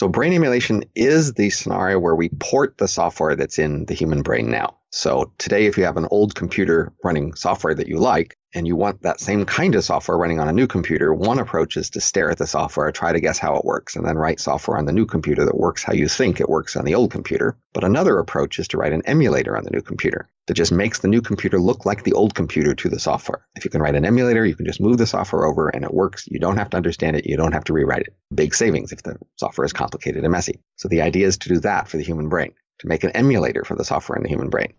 So brain emulation is the scenario where we port the software that's in the human brain now. So today, if you have an old computer running software that you like, and you want that same kind of software running on a new computer, one approach is to stare at the software, try to guess how it works, and then write software on the new computer that works how you think it works on the old computer. But another approach is to write an emulator on the new computer that just makes the new computer look like the old computer to the software. If you can write an emulator, you can just move the software over and it works. You don't have to understand it. You don't have to rewrite it. Big savings if the software is complicated and messy. So the idea is to do that for the human brain, to make an emulator for the software in the human brain.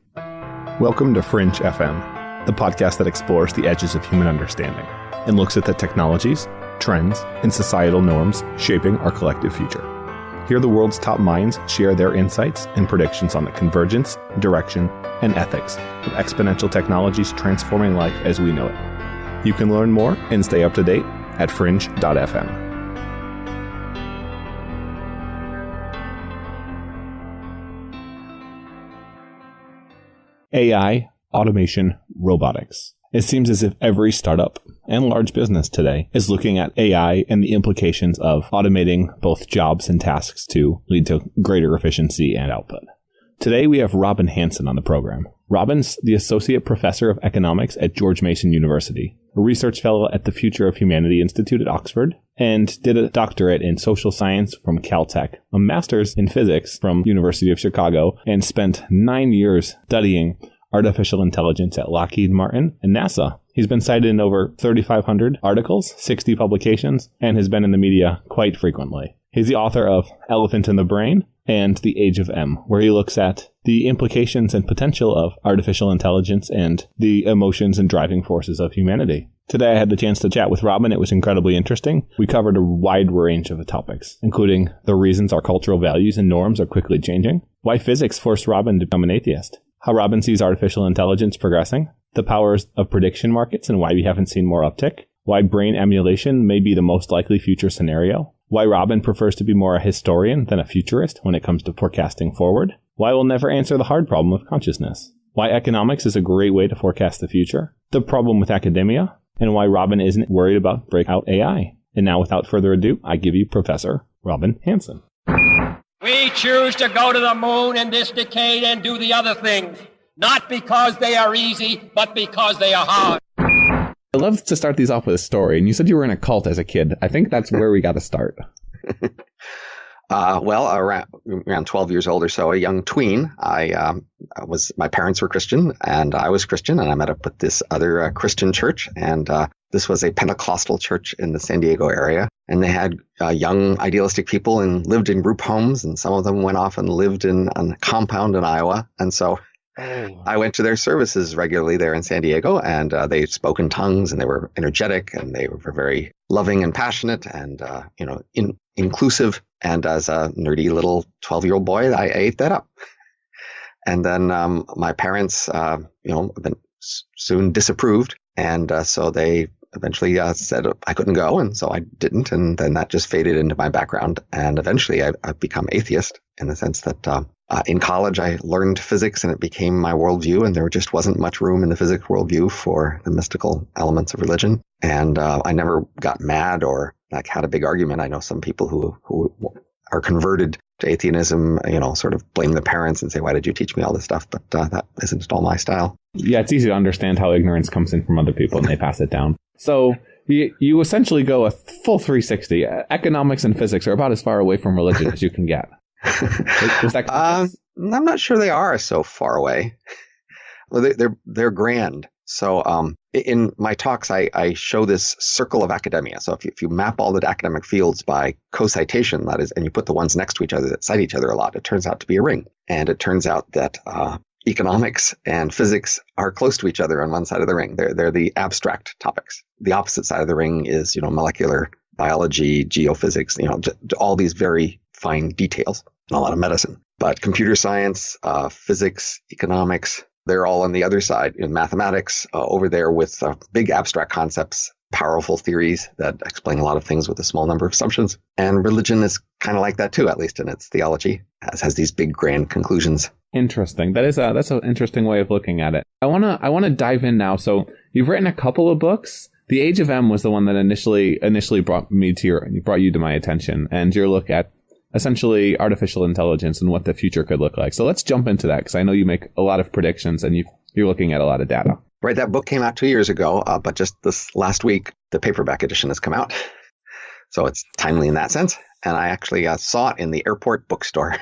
Welcome to Fringe FM, the podcast that explores the edges of human understanding and looks at the technologies, trends, and societal norms shaping our collective future. Here, the world's top minds share their insights and predictions on the convergence, direction, and ethics of exponential technologies transforming life as we know it. You can learn more and stay up to date at fringe.fm. AI, automation, robotics. It seems as if every startup and large business today is looking at AI and the implications of automating both jobs and tasks to lead to greater efficiency and output. Today we have Robin Hanson on the program. Robin's the Associate Professor of Economics at George Mason University, a research fellow at the Future of Humanity Institute at Oxford, and did a doctorate in social science from CalTech, a master's in physics from University of Chicago, and spent 9 years studying artificial intelligence at Lockheed Martin and NASA. He's been cited in over 3,500 articles, 60 publications, and has been in the media quite frequently. He's the author of Elephant in the Brain and The Age of M, where he looks at the implications and potential of artificial intelligence and the emotions and driving forces of humanity. Today I had the chance to chat with Robin. It was incredibly interesting. We covered a wide range of topics, including the reasons our cultural values and norms are quickly changing, why physics forced Robin to become an atheist, how Robin sees artificial intelligence progressing, the powers of prediction markets and why we haven't seen more uptick, why brain emulation may be the most likely future scenario, why Robin prefers to be more a historian than a futurist when it comes to forecasting forward, why we'll never answer the hard problem of consciousness, why economics is a great way to forecast the future, the problem with academia, and why Robin isn't worried about breakout AI. And now, without further ado, I give you Professor Robin Hanson. We choose to go to the moon in this decade and do the other things, not because they are easy, but because they are hard. I love to start these off with a story, and you said you were in a cult as a kid. I think that's where we got to start. Around 12 years old or so, a young tween, my parents were Christian, and I was Christian, and I met up with this other Christian church, and this was a Pentecostal church in the San Diego area, and they had young idealistic people and lived in group homes, and some of them went off and lived in a compound in Iowa, and so I went to their services regularly there in San Diego, and they spoke in tongues, and they were energetic, and they were very loving and passionate, and inclusive. And as a nerdy little 12-year-old boy, I ate that up. And then my parents, soon disapproved, and so they eventually said I couldn't go, and so I didn't. And then that just faded into my background, and eventually I've become atheist in the sense that in college, I learned physics and it became my worldview, and there just wasn't much room in the physics worldview for the mystical elements of religion. And I never got mad or had a big argument. I know some people who are converted to atheism, sort of blame the parents and say, why did you teach me all this stuff? But that isn't at all my style. Yeah, it's easy to understand how ignorance comes in from other people and they pass it down. So you essentially go a full 360. Economics and physics are about as far away from religion as you can get. Was that I'm not sure they are so far away. Well, they're grand. So in my talks, I show this circle of academia. So if you map all the academic fields by co-citation, that is, and you put the ones next to each other that cite each other a lot, it turns out to be a ring. And it turns out that economics and physics are close to each other on one side of the ring. They're the abstract topics. The opposite side of the ring is molecular biology, geophysics, all these very fine details, and a lot of medicine. But computer science, physics, economics, they're all on the other side in mathematics, over there with big abstract concepts, powerful theories that explain a lot of things with a small number of assumptions. And religion is kind of like that too, at least in its theology, has these big grand conclusions. Interesting. That's an interesting way of looking at it. I want to dive in now. So you've written a couple of books. The Age of M was the one that initially brought you to my attention, and your look at essentially artificial intelligence and what the future could look like. So let's jump into that, because I know you make a lot of predictions and you're looking at a lot of data. Right. That book came out 2 years ago, but just this last week, the paperback edition has come out. So it's timely in that sense. And I actually saw it in the airport bookstore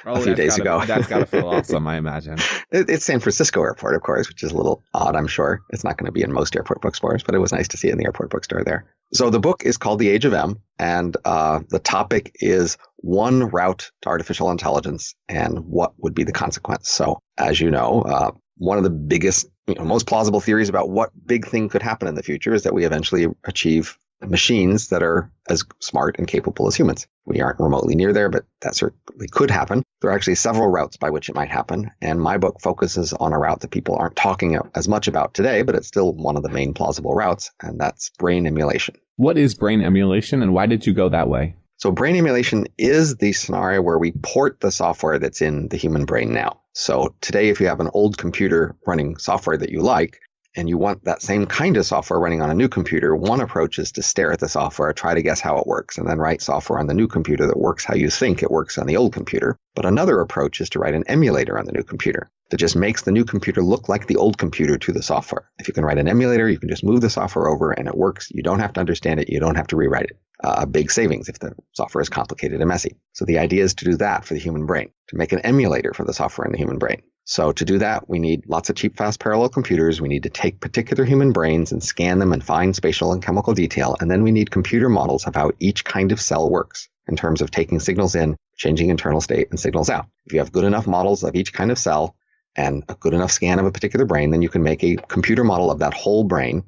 a few days ago. That's got to feel awesome, I imagine. It's San Francisco Airport, of course, which is a little odd, I'm sure. It's not going to be in most airport bookstores, but it was nice to see it in the airport bookstore there. So the book is called The Age of M, and the topic is one route to artificial intelligence and what would be the consequence. So as you know, one of the biggest, most plausible theories about what big thing could happen in the future is that we eventually achieve machines that are as smart and capable as humans. We aren't remotely near there, but that certainly could happen. There are actually several routes by which it might happen. And my book focuses on a route that people aren't talking as much about today, but it's still one of the main plausible routes, and that's brain emulation. What is brain emulation, and why did you go that way? So brain emulation is the scenario where we port the software that's in the human brain now. So today, if you have an old computer running software that you like, and you want that same kind of software running on a new computer, one approach is to stare at the software, try to guess how it works, and then write software on the new computer that works how you think it works on the old computer. But another approach is to write an emulator on the new computer that just makes the new computer look like the old computer to the software. If you can write an emulator, you can just move the software over and it works. You don't have to understand it. You don't have to rewrite it. A big savings if the software is complicated and messy. So the idea is to do that for the human brain, to make an emulator for the software in the human brain. So to do that, we need lots of cheap, fast parallel computers. We need to take particular human brains and scan them and find spatial and chemical detail. And then we need computer models of how each kind of cell works in terms of taking signals in, changing internal state, and signals out. If you have good enough models of each kind of cell and a good enough scan of a particular brain, then you can make a computer model of that whole brain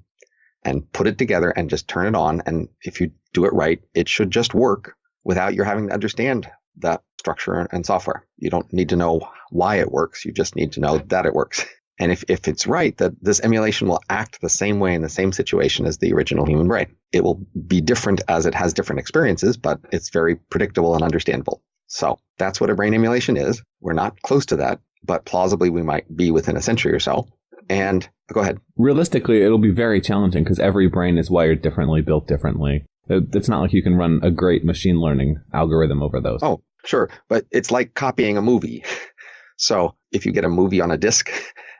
and put it together and just turn it on. And if you do it right, it should just work without your having to understand that structure and software. You don't need to know why it works. You just need to know that it works. And if it's right, that this emulation will act the same way in the same situation as the original human brain. It will be different as it has different experiences, but it's very predictable and understandable. So that's what a brain emulation is. We're not close to that, but plausibly we might be within a century or so. And go ahead. Realistically, it'll be very challenging because every brain is wired differently, built differently. It's not like you can run a great machine learning algorithm over those. Oh, sure. But it's like copying a movie. So if you get a movie on a disc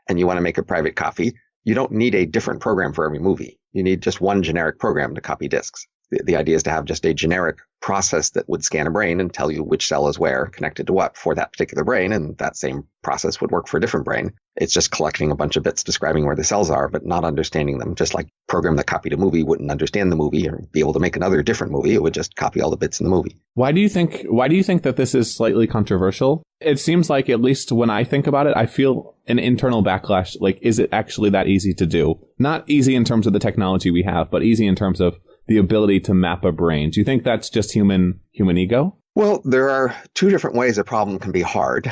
and you want to make a private copy, you don't need a different program for every movie. You need just one generic program to copy discs. The idea is to have just a generic process that would scan a brain and tell you which cell is where, connected to what for that particular brain. And that same process would work for a different brain. It's just collecting a bunch of bits describing where the cells are, but not understanding them. Just like a program that copied a movie wouldn't understand the movie or be able to make another different movie. It would just copy all the bits in the movie. Why do you think that this is slightly controversial? It seems like, at least when I think about it, I feel an internal backlash. Like, is it actually that easy to do? Not easy in terms of the technology we have, but easy in terms of the ability to map a brain. Do you think that's just human ego? Well, there are two different ways a problem can be hard.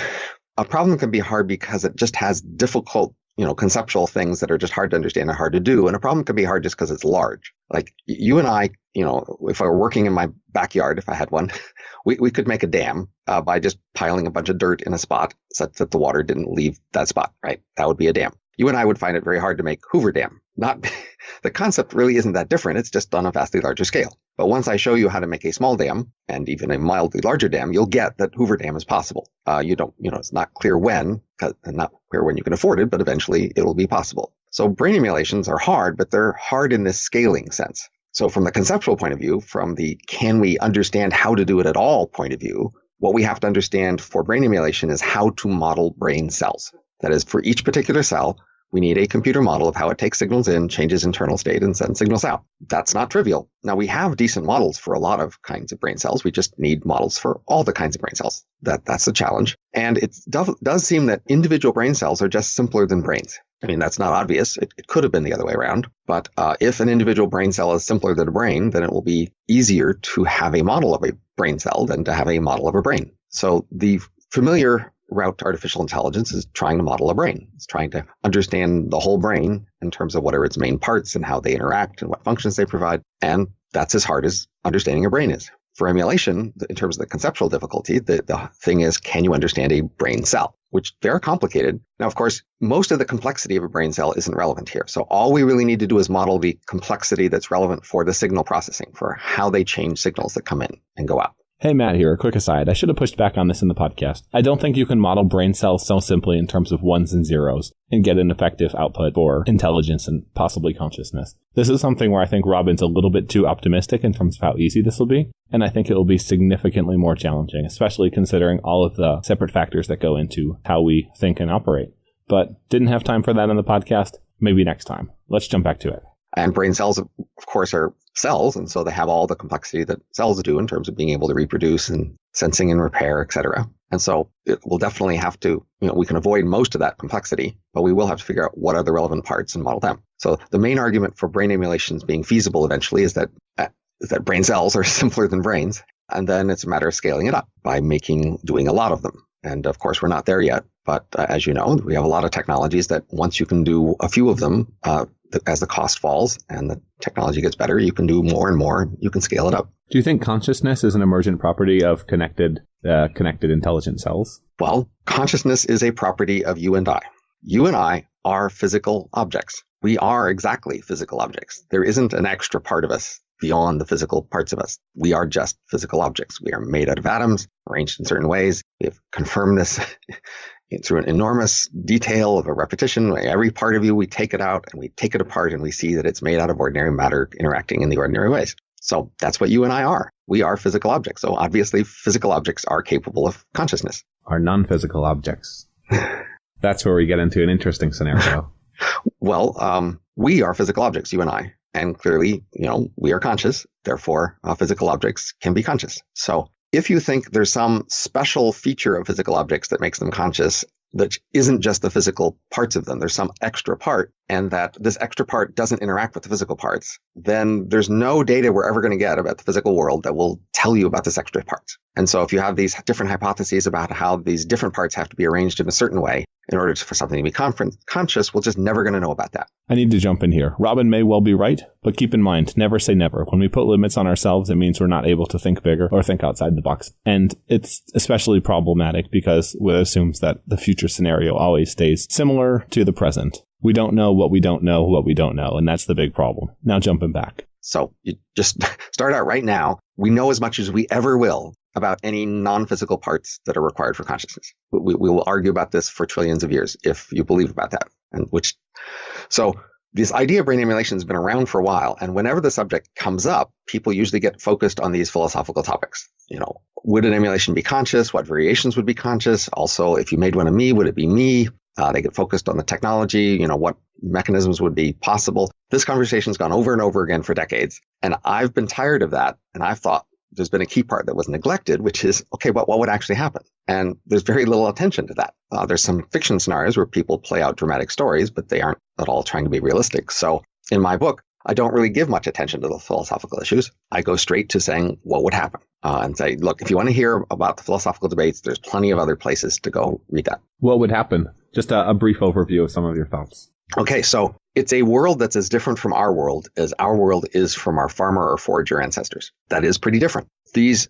A problem can be hard because it just has difficult, conceptual things that are just hard to understand and hard to do. And a problem can be hard just because it's large. Like you and I, if I were working in my backyard, if I had one, we could make a dam by just piling a bunch of dirt in a spot such that the water didn't leave that spot, right? That would be a dam. You and I would find it very hard to make Hoover Dam. The concept really isn't that different. It's just on a vastly larger scale. But once I show you how to make a small dam and even a mildly larger dam, you'll get that Hoover Dam is possible. It's not clear when, and not clear when you can afford it, but eventually it'll be possible. So brain emulations are hard, but they're hard in this scaling sense. So from the conceptual point of view, from the can we understand how to do it at all point of view, what we have to understand for brain emulation is how to model brain cells. That is, for each particular cell, we need a computer model of how it takes signals in, changes internal state, and sends signals out. That's not trivial. Now, we have decent models for a lot of kinds of brain cells. We just need models for all the kinds of brain cells. That's the challenge. And it does seem that individual brain cells are just simpler than brains. I mean, that's not obvious. It could have been the other way around. But if an individual brain cell is simpler than a brain, then it will be easier to have a model of a brain cell than to have a model of a brain. So the familiar route to artificial intelligence is trying to model a brain. It's trying to understand the whole brain in terms of what are its main parts and how they interact and what functions they provide. And that's as hard as understanding a brain is. For emulation, in terms of the conceptual difficulty, the thing is, can you understand a brain cell? Which they're complicated. Now, of course, most of the complexity of a brain cell isn't relevant here. So all we really need to do is model the complexity that's relevant for the signal processing, for how they change signals that come in and go out. Hey, Matt here. A quick aside. I should have pushed back on this in the podcast. I don't think you can model brain cells so simply in terms of ones and zeros and get an effective output for intelligence and possibly consciousness. This is something where I think Robin's a little bit too optimistic in terms of how easy this will be, and I think it will be significantly more challenging, especially considering all of the separate factors that go into how we think and operate. But didn't have time for that in the podcast. Maybe next time. Let's jump back to it. And brain cells, of course, are cells, and so they have all the complexity that cells do in terms of being able to reproduce and sensing and repair, et cetera. And so it will definitely have to, we can avoid most of that complexity, but we will have to figure out what are the relevant parts and model them. So the main argument for brain emulations being feasible eventually is that brain cells are simpler than brains, and then it's a matter of scaling it up by doing a lot of them. And of course, we're not there yet, but as you know, we have a lot of technologies that once you can do a few of them, as the cost falls and the technology gets better, you can do more and more. You can scale it up. Do you think consciousness is an emergent property of connected intelligent cells? Well, consciousness is a property of you and I. You and I are physical objects. We are exactly physical objects. There isn't an extra part of us beyond the physical parts of us. We are just physical objects. We are made out of atoms, arranged in certain ways. We have confirmed this through an enormous detail of a repetition. Every part of you, we take it out and we take it apart and we see that it's made out of ordinary matter interacting in the ordinary ways. So that's what you and I are. We are physical objects. So obviously physical objects are capable of consciousness. Are non-physical objects. That's where we get into an interesting scenario. Well, we are physical objects, you and I. And clearly, we are conscious. Therefore, physical objects can be conscious. So if you think there's some special feature of physical objects that makes them conscious that isn't just the physical parts of them, there's some extra part, and that this extra part doesn't interact with the physical parts, then there's no data we're ever going to get about the physical world that will tell you about this extra part. And so if you have these different hypotheses about how these different parts have to be arranged in a certain way in order for something to be conscious, we're just never going to know about that. I need to jump in here. Robin may well be right, but keep in mind, never say never. When we put limits on ourselves, it means we're not able to think bigger or think outside the box. And it's especially problematic because it assumes that the future scenario always stays similar to the present. We don't know what we don't know what we don't know, and that's the big problem. Now jumping back. So you just start out right now. We know as much as we ever will about any non-physical parts that are required for consciousness. We will argue about this for trillions of years if you believe about that. So this idea of brain emulation has been around for a while, and whenever the subject comes up, people usually get focused on these philosophical topics. Would an emulation be conscious? What variations would be conscious? Also, if you made one of me, would it be me? They get focused on the technology, what mechanisms would be possible. This conversation's gone over and over again for decades, and I've been tired of that, and I've thought there's been a key part that was neglected, which is, okay, but what would actually happen? And there's very little attention to that. There's some fiction scenarios where people play out dramatic stories, but they aren't at all trying to be realistic. So in my book, I don't really give much attention to the philosophical issues. I go straight to saying what would happen and say, look, if you want to hear about the philosophical debates, there's plenty of other places to go read that. What would happen? Just a brief overview of some of your thoughts. Okay, so it's a world that's as different from our world as our world is from our farmer or forager ancestors. That is pretty different. These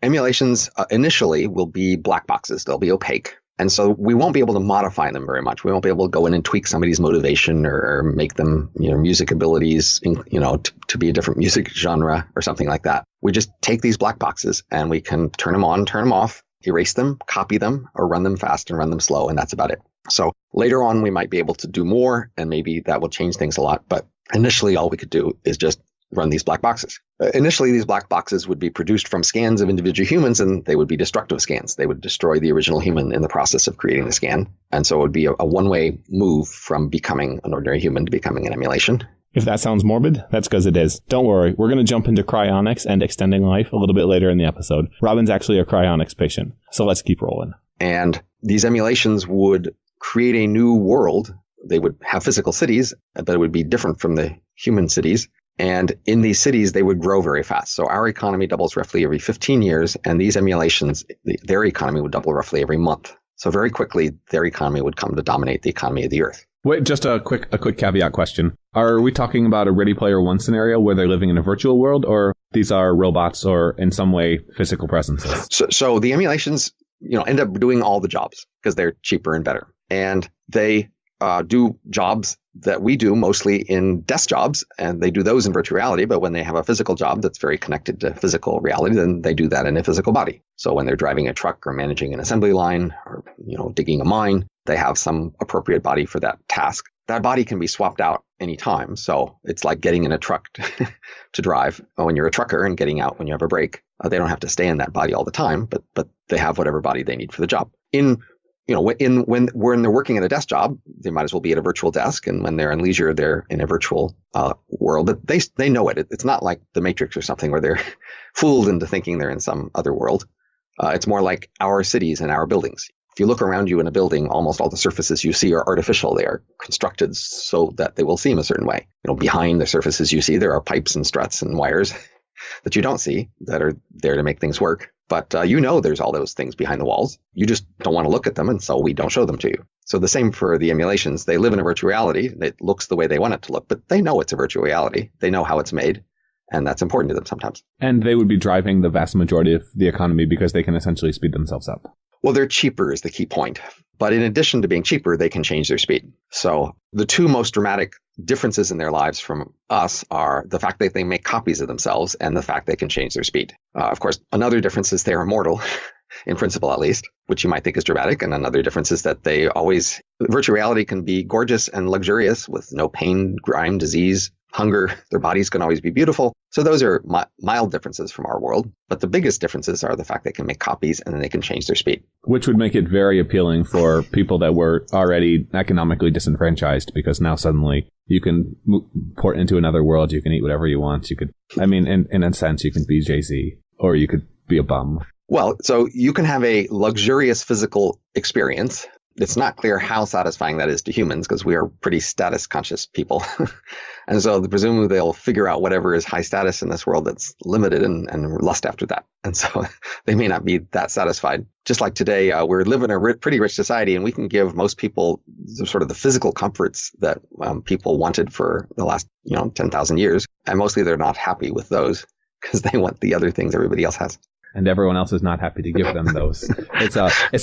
emulations initially will be black boxes. They'll be opaque. And so we won't be able to modify them very much. We won't be able to go in and tweak somebody's motivation or make them, music abilities, to be a different music genre or something like that. We just take these black boxes and we can turn them on, turn them off, erase them, copy them, or run them fast and run them slow. And that's about it. So later on, we might be able to do more, and maybe that will change things a lot. But initially, all we could do is just run these black boxes. Initially, these black boxes would be produced from scans of individual humans, and they would be destructive scans. They would destroy the original human in the process of creating the scan. And so it would be a one-way move from becoming an ordinary human to becoming an emulation. If that sounds morbid, that's because it is. Don't worry, we're going to jump into cryonics and extending life a little bit later in the episode. Robin's actually a cryonics patient, so let's keep rolling. And these emulations would create a new world. They would have physical cities, but it would be different from the human cities. And in these cities, they would grow very fast. So our economy doubles roughly every 15 years, and these emulations, their economy would double roughly every month. So very quickly, their economy would come to dominate the economy of the Earth. Wait, just a quick caveat question. Are we talking about a Ready Player One scenario where they're living in a virtual world, or these are robots or in some way physical presences? So the emulations, end up doing all the jobs because they're cheaper and better. And they do jobs that we do mostly in desk jobs, and they do those in virtual reality. But when they have a physical job that's very connected to physical reality, then they do that in a physical body. So when they're driving a truck or managing an assembly line or, digging a mine, they have some appropriate body for that task. That body can be swapped out anytime. So it's like getting in a truck to drive when you're a trucker and getting out when you have a break. They don't have to stay in that body all the time, but they have whatever body they need for the job. When they're working at a desk job, they might as well be at a virtual desk. And when they're in leisure, they're in a virtual world. But they know it. It's not like the Matrix or something where they're fooled into thinking they're in some other world. It's more like our cities and our buildings. If you look around you in a building, almost all the surfaces you see are artificial. They are constructed so that they will seem a certain way. Behind the surfaces you see, there are pipes and struts and wires that you don't see that are there to make things work. But there's all those things behind the walls. You just don't want to look at them, and so we don't show them to you. So the same for the emulations. They live in a virtual reality. It looks the way they want it to look, but they know it's a virtual reality. They know how it's made, and that's important to them sometimes. And they would be driving the vast majority of the economy because they can essentially speed themselves up. Well, they're cheaper is the key point. But in addition to being cheaper, they can change their speed. So the two most dramatic differences in their lives from us are the fact that they make copies of themselves and the fact they can change their speed. Of course, another difference is they're immortal, in principle at least, which you might think is dramatic. And another difference is that virtual reality can be gorgeous and luxurious with no pain, grime, disease, hunger. Their bodies can always be beautiful. So those are mild differences from our world. But the biggest differences are the fact they can make copies and then they can change their speed. Which would make it very appealing for people that were already economically disenfranchised, because now suddenly you can port into another world. You can eat whatever you want. You could, in a sense, you can be Jay-Z or you could be a bum. Well, so you can have a luxurious physical experience. It's not clear how satisfying that is to humans because we are pretty status conscious people. And so presumably they'll figure out whatever is high status in this world that's limited and lust after that. And so they may not be that satisfied. Just like today, we're living in a pretty rich society and we can give most people the physical comforts that people wanted for the last 10,000 years. And mostly they're not happy with those because they want the other things everybody else has. And everyone else is not happy to give them those. It's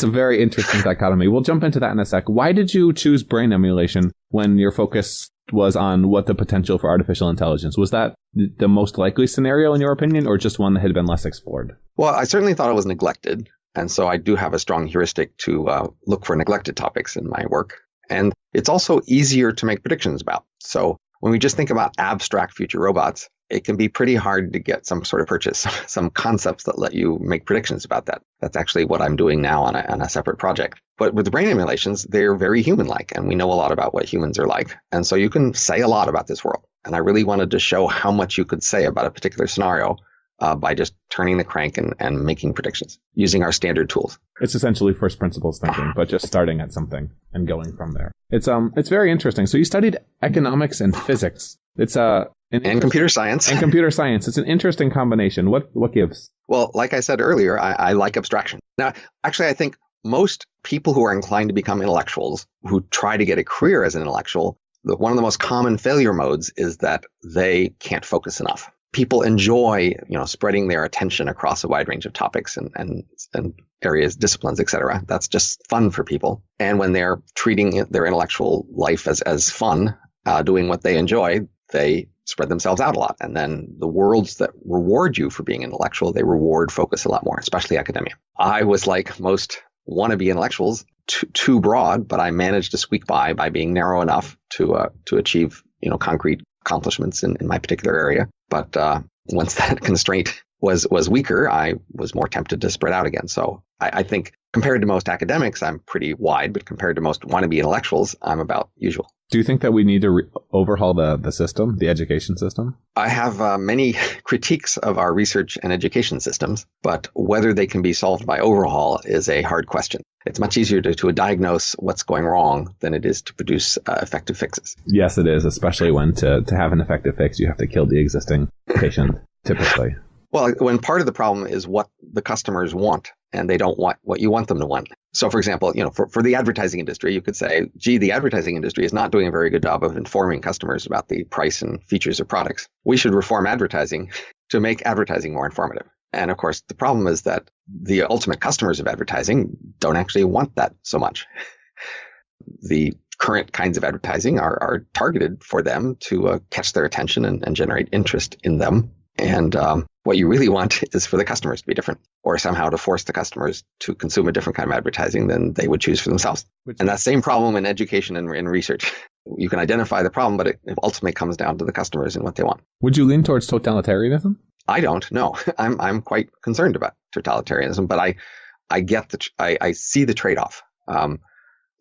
a very interesting dichotomy. We'll jump into that in a sec. Why did you choose brain emulation when your focus was on what the potential for artificial intelligence? Was that the most likely scenario in your opinion, or just one that had been less explored? Well, I certainly thought it was neglected. And so I do have a strong heuristic to look for neglected topics in my work. And it's also easier to make predictions about. So when we just think about abstract future robots, it can be pretty hard to get some sort of purchase, some concepts that let you make predictions about that. That's actually what I'm doing now on a separate project. But with the brain emulations, they're very human-like, and we know a lot about what humans are like. And so you can say a lot about this world. And I really wanted to show how much you could say about a particular scenario by just turning the crank and making predictions using our standard tools. It's essentially first principles thinking, but just starting at something and going from there. It's very interesting. So you studied economics and physics. And computer science. And computer science. It's an interesting combination. What gives? Well, like I said earlier, I like abstraction. Now, actually, I think most people who are inclined to become intellectuals, who try to get a career as an intellectual, one of the most common failure modes is that they can't focus enough. People enjoy, spreading their attention across a wide range of topics and areas, disciplines, etc. That's just fun for people. And when they're treating their intellectual life as fun, doing what they enjoy, they spread themselves out a lot. And then the worlds that reward you for being intellectual, they reward focus a lot more, especially academia. I was like most wannabe intellectuals, too broad, but I managed to squeak by being narrow enough to achieve, concrete accomplishments in my particular area. But once that constraint was weaker, I was more tempted to spread out again. So I think compared to most academics, I'm pretty wide, but compared to most wannabe intellectuals, I'm about usual. Do you think that we need to overhaul the system, the education system? I have many critiques of our research and education systems, but whether they can be solved by overhaul is a hard question. It's much easier to diagnose what's going wrong than it is to produce effective fixes. Yes, it is, especially when to have an effective fix, you have to kill the existing patient, typically. Well, when part of the problem is what the customers want, and they don't want what you want them to want. So, for example, for the advertising industry, you could say, gee, the advertising industry is not doing a very good job of informing customers about the price and features of products. We should reform advertising to make advertising more informative. And of course, the problem is that the ultimate customers of advertising don't actually want that so much. The current kinds of advertising are targeted for them to catch their attention and generate interest in them. And what you really want is for the customers to be different, or somehow to force the customers to consume a different kind of advertising than they would choose for themselves. And that same problem in education and in research. You can identify the problem, but it ultimately comes down to the customers and what they want. Would you lean towards totalitarianism? I don't. No, I'm quite concerned about totalitarianism, but I see the trade-off.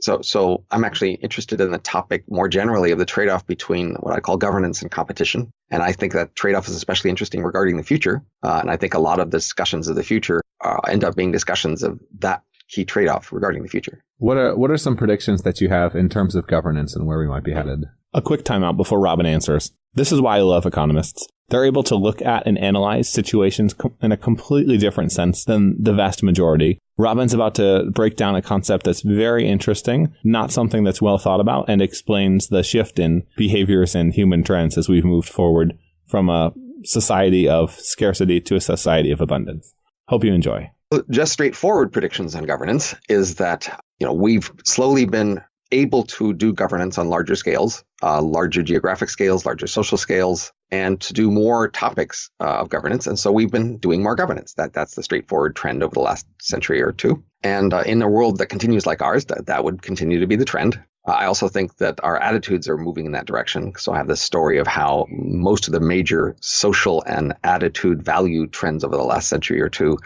So I'm actually interested in the topic more generally of the trade-off between what I call governance and competition. And I think that trade-off is especially interesting regarding the future. And I think a lot of the discussions of the future end up being discussions of that key trade-off regarding the future. What are some predictions that you have in terms of governance and where we might be headed? A quick timeout before Robin answers. This is why I love economists. They're able to look at and analyze situations in a completely different sense than the vast majority. Robin's about to break down a concept that's very interesting, not something that's well thought about, and explains the shift in behaviors and human trends as we've moved forward from a society of scarcity to a society of abundance. Hope you enjoy. Just straightforward predictions on governance is that, we've slowly been able to do governance on larger scales, larger geographic scales, larger social scales, and to do more topics of governance. And so we've been doing more governance. That's the straightforward trend over the last century or two. And in a world that continues like ours, that would continue to be the trend. I also think that our attitudes are moving in that direction. So I have this story of how most of the major social and attitude value trends over the last century or two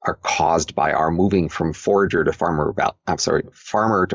are caused by our moving from farmer to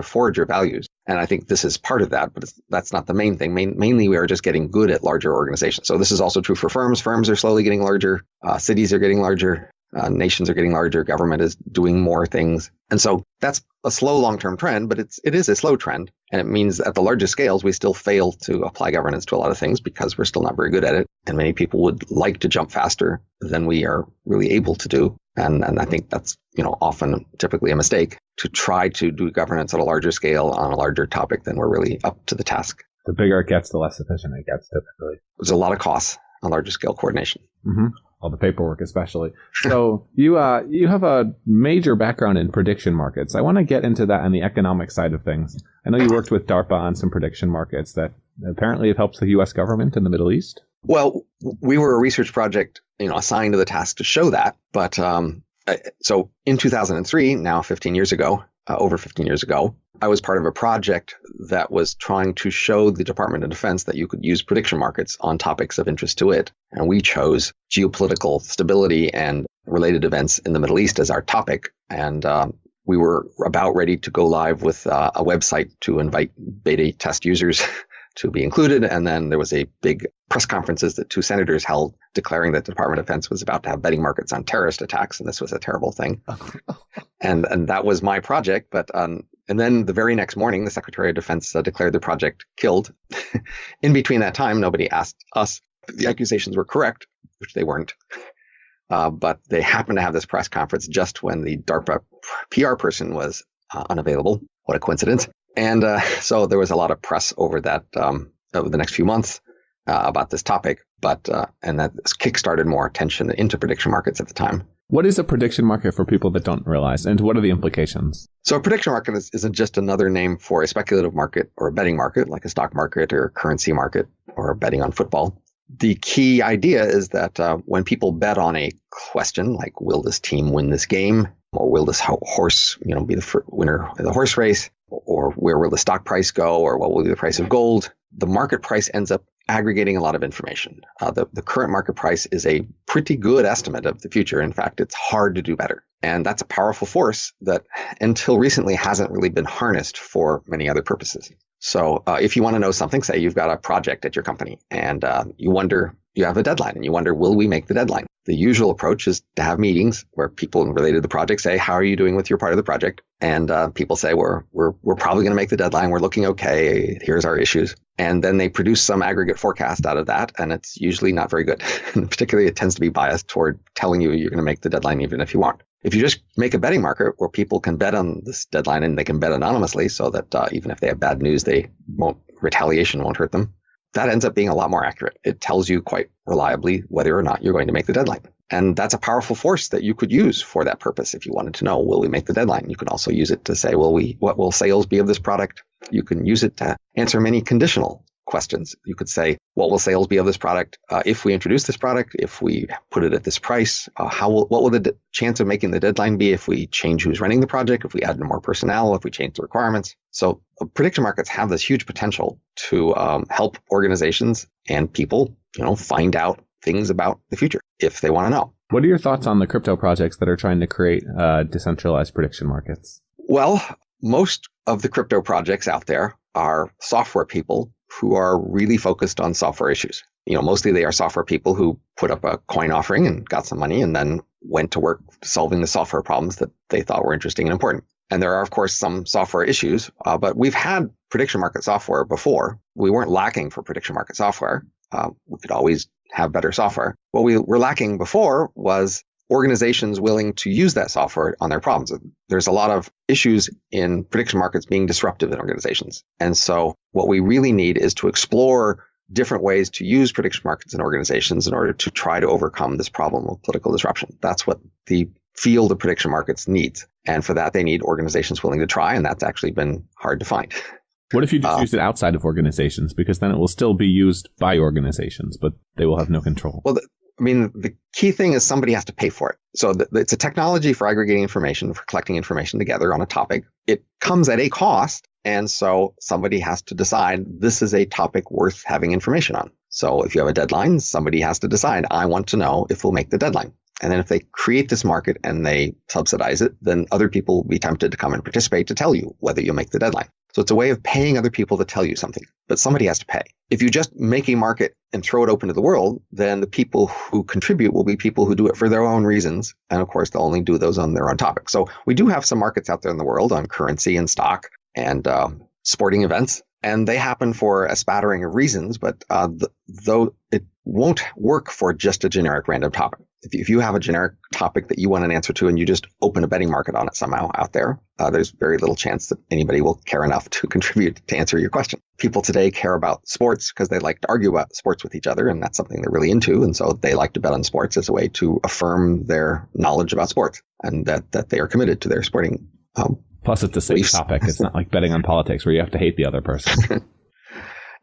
forager values. And I think this is part of that, but that's not the main thing. Mainly, we are just getting good at larger organizations. So this is also true for firms. Firms are slowly getting larger. Cities are getting larger. Nations are getting larger. Government is doing more things. And so that's a slow long-term trend, but it is a slow trend. And it means at the largest scales, we still fail to apply governance to a lot of things because we're still not very good at it. And many people would like to jump faster than we are really able to do. And I think that's, often typically a mistake to try to do governance at a larger scale on a larger topic than we're really up to the task. The bigger it gets, the less efficient it gets typically. There's a lot of costs on larger scale coordination. Mm-hmm. All the paperwork especially. So you have a major background in prediction markets. I want to get into that on the economic side of things. I know you worked with DARPA on some prediction markets that apparently have helped the U.S. government in the Middle East. Well, we were a research project, assigned to the task to show that. But so in 2003, now 15 years ago, over 15 years ago, I was part of a project that was trying to show the Department of Defense that you could use prediction markets on topics of interest to it. And we chose geopolitical stability and related events in the Middle East as our topic. And we were about ready to go live with a website to invite beta test users to be included. And then there was a big press conferences that two senators held declaring that the Department of Defense was about to have betting markets on terrorist attacks. And this was a terrible thing. And that was my project. But and then the very next morning, the Secretary of Defense declared the project killed. In between that time, nobody asked us if the accusations were correct, which they weren't. But they happened to have this press conference just when the DARPA PR person was unavailable. What a coincidence. And so there was a lot of press over that over the next few months about this topic. And that kickstarted more attention into prediction markets at the time. What is a prediction market for people that don't realize? And what are the implications? So a prediction market isn't just another name for a speculative market or a betting market, like a stock market or a currency market or betting on football. The key idea is that when people bet on a question, like will this team win this game, or will this horse, be the winner of the horse race, or where will the stock price go, or what will be the price of gold, the market price ends up aggregating a lot of information. The current market price is a pretty good estimate of the future. In fact, it's hard to do better. And that's a powerful force that until recently hasn't really been harnessed for many other purposes. So if you want to know something, say you've got a project at your company and you have a deadline and you wonder, will we make the deadline? The usual approach is to have meetings where people related to the project say, how are you doing with your part of the project? And people say, we're probably going to make the deadline. We're looking okay. Here's our issues. And then they produce some aggregate forecast out of that. And it's usually not very good. And particularly, it tends to be biased toward telling you you're going to make the deadline even if you won't. If you just make a betting market where people can bet on this deadline and they can bet anonymously so that even if they have bad news, retaliation won't hurt them. That ends up being a lot more accurate. It tells you quite reliably whether or not you're going to make the deadline. And that's a powerful force that you could use for that purpose. If you wanted to know, will we make the deadline? You can also use it to say, what will sales be of this product? You can use it to answer many conditional questions. You could say, what will sales be of this product if we introduce this product, if we put it at this price? What will the chance of making the deadline be if we change who's running the project, if we add more personnel, if we change the requirements? So prediction markets have this huge potential to help organizations and people, find out things about the future if they want to know. What are your thoughts on the crypto projects that are trying to create decentralized prediction markets? Well, most of the crypto projects out there are software people who are really focused on software issues. Mostly they are software people who put up a coin offering and got some money and then went to work solving the software problems that they thought were interesting and important. And there are, of course, some software issues, but we've had prediction market software before. We weren't lacking for prediction market software. We could always have better software. What we were lacking before was organizations willing to use that software on their problems. There's a lot of issues in prediction markets being disruptive in organizations. And so what we really need is to explore different ways to use prediction markets in organizations in order to try to overcome this problem of political disruption. That's what the field of prediction markets needs. And for that, they need organizations willing to try. And that's actually been hard to find. What if you just use it outside of organizations? Because then it will still be used by organizations, but they will have no control. Well, the key thing is somebody has to pay for it. So it's a technology for aggregating information, for collecting information together on a topic. It comes at a cost. And so somebody has to decide this is a topic worth having information on. So if you have a deadline, somebody has to decide, I want to know if we'll make the deadline. And then if they create this market and they subsidize it, then other people will be tempted to come and participate to tell you whether you'll make the deadline. So it's a way of paying other people to tell you something, but somebody has to pay. If you just make a market and throw it open to the world, then the people who contribute will be people who do it for their own reasons. And of course, they'll only do those on their own topic. So we do have some markets out there in the world on currency and stock and sporting events. And they happen for a spattering of reasons, but though it won't work for just a generic random topic. If you have a generic topic that you want an answer to and you just open a betting market on it somehow out there, there's very little chance that anybody will care enough to contribute to answer your question. People today care about sports because they like to argue about sports with each other, and that's something they're really into. And so they like to bet on sports as a way to affirm their knowledge about sports and that they are committed to their sporting Plus, it's a safe topic. It's not like betting on politics where you have to hate the other person.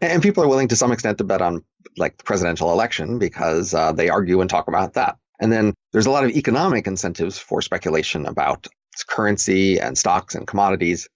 And people are willing to some extent to bet on like the presidential election because they argue and talk about that. And then there's a lot of economic incentives for speculation about currency and stocks and commodities.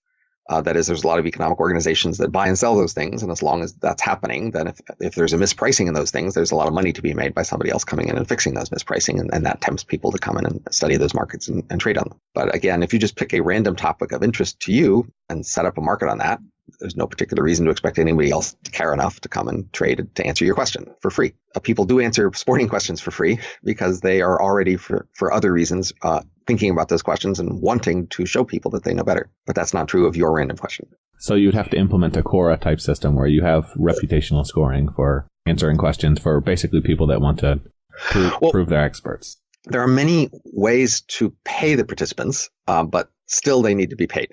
That is, there's a lot of economic organizations that buy and sell those things. And as long as that's happening, then if there's a mispricing in those things, there's a lot of money to be made by somebody else coming in and fixing those mispricing. And that tempts people to come in and study those markets and trade on them. But again, if you just pick a random topic of interest to you and set up a market on that, there's no particular reason to expect anybody else to care enough to come and trade to answer your question for free. People do answer sporting questions for free because they are already, for other reasons, thinking about those questions and wanting to show people that they know better. But that's not true of your random question. So you'd have to implement a kora type system where you have reputational scoring for answering questions for basically people that want to prove they're experts. There are many ways to pay the participants, but still they need to be paid.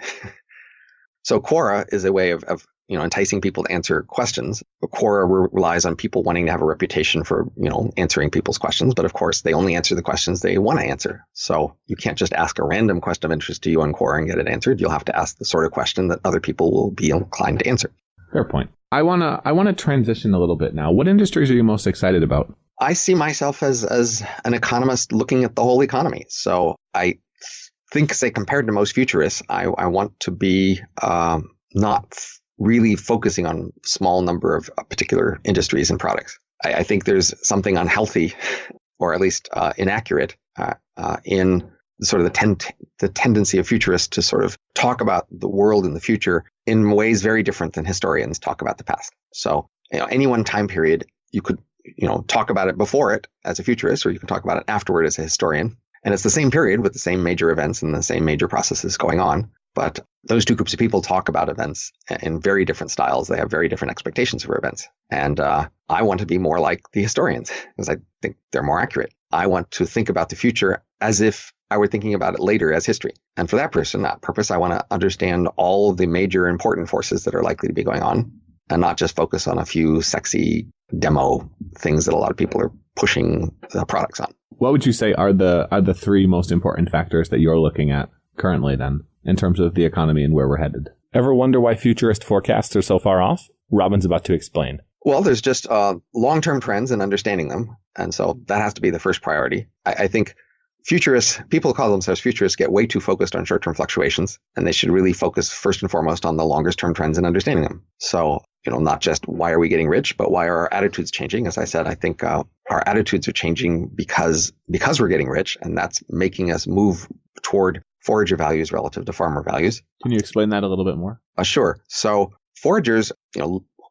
So kora is a way of enticing people to answer questions. Kora relies on people wanting to have a reputation for, answering people's questions. But of course, they only answer the questions they want to answer. So you can't just ask a random question of interest to you on Kora and get it answered. You'll have to ask the sort of question that other people will be inclined to answer. Fair point. I wanna transition a little bit now. What industries are you most excited about? I see myself as an economist looking at the whole economy. So I think, say, compared to most futurists, I want to be not really focusing on small number of particular industries and products. I think there's something unhealthy, or at least inaccurate, in sort of the tendency of futurists to sort of talk about the world in the future in ways very different than historians talk about the past. So, any one time period, you could, talk about it before it as a futurist, or you can talk about it afterward as a historian. And it's the same period with the same major events and the same major processes going on. But those two groups of people talk about events in very different styles. They have very different expectations for events. And I want to be more like the historians because I think they're more accurate. I want to think about the future as if I were thinking about it later as history. And for that purpose, I want to understand all of the major important forces that are likely to be going on and not just focus on a few sexy demo things that a lot of people are pushing the products on. What would you say are the three most important factors that you're looking at currently then in terms of the economy and where we're headed? Ever wonder why futurist forecasts are so far off? Robin's about to explain. Well, there's just long-term trends and understanding them. And so that has to be the first priority. I think futurists, people who call themselves futurists, get way too focused on short-term fluctuations, and they should really focus first and foremost on the longest-term trends and understanding them. So, not just why are we getting rich, but why are our attitudes changing? As I said, I think our attitudes are changing because we're getting rich, and that's making us move toward forager values relative to farmer values. Can you explain that a little bit more? Sure. So foragers,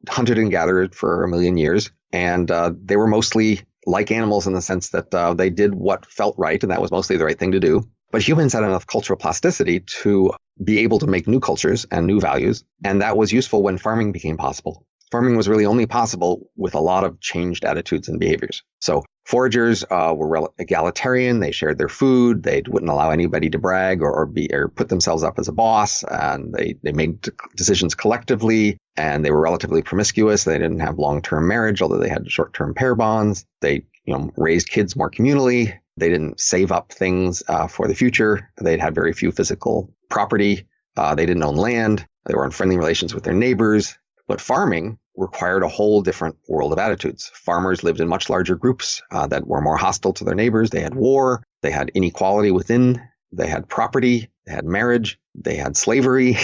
hunted and gathered for 1 million years, and they were mostly like animals in the sense that they did what felt right, and that was mostly the right thing to do. But humans had enough cultural plasticity to be able to make new cultures and new values, and that was useful when farming became possible. Farming was really only possible with a lot of changed attitudes and behaviors. So foragers were egalitarian. They shared their food. They wouldn't allow anybody to brag or put themselves up as a boss. And they made decisions collectively, and they were relatively promiscuous. They didn't have long-term marriage, although they had short-term pair bonds. They raised kids more communally. They didn't save up things for the future. They'd had very few physical property. They didn't own land. They were in friendly relations with their neighbors. But farming required a whole different world of attitudes. Farmers lived in much larger groups that were more hostile to their neighbors. They had war. They had inequality within. They had property. They had marriage. They had slavery.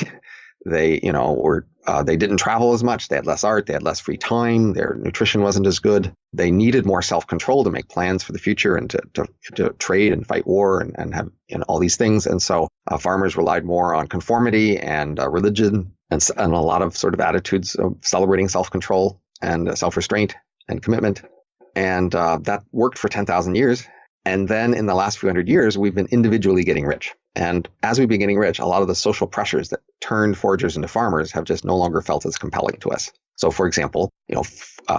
They, they didn't travel as much. They had less art. They had less free time. Their nutrition wasn't as good. They needed more self-control to make plans for the future and to trade and fight war and have all these things. And so farmers relied more on conformity and religion and a lot of sort of attitudes of celebrating self-control and self-restraint and commitment. And that worked for 10,000 years. And then in the last few hundred years, we've been individually getting rich. And as we've been getting rich, a lot of the social pressures that turned foragers into farmers have just no longer felt as compelling to us. So, for example,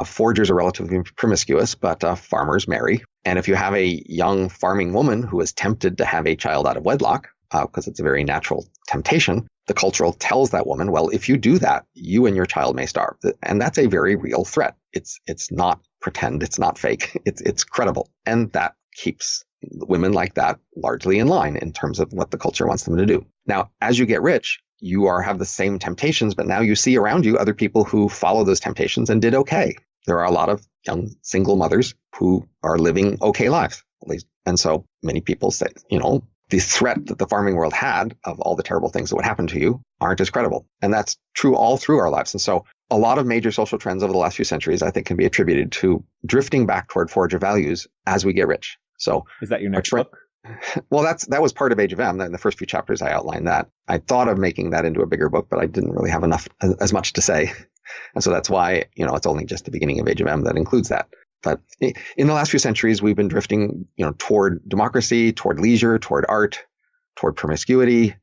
foragers are relatively promiscuous, but farmers marry. And if you have a young farming woman who is tempted to have a child out of wedlock, because it's a very natural temptation, the cultural tells that woman, well, if you do that, you and your child may starve. And that's a very real threat. It's not pretend. It's not fake. It's credible. And that keeps women like that largely in line in terms of what the culture wants them to do. Now, as you get rich, you have the same temptations, but now you see around you other people who follow those temptations and did okay. There are a lot of young single mothers who are living okay lives, at least. And so many people say, the threat that the farming world had of all the terrible things that would happen to you aren't as credible. And that's true all through our lives. And so a lot of major social trends over the last few centuries, I think, can be attributed to drifting back toward forager values as we get rich. So is that your next book? Well, that was part of Age of M. In the first few chapters, I outlined that. I thought of making that into a bigger book, but I didn't really have as much to say. And so that's why, it's only just the beginning of Age of M that includes that. But in the last few centuries, we've been drifting, toward democracy, toward leisure, toward art, toward promiscuity,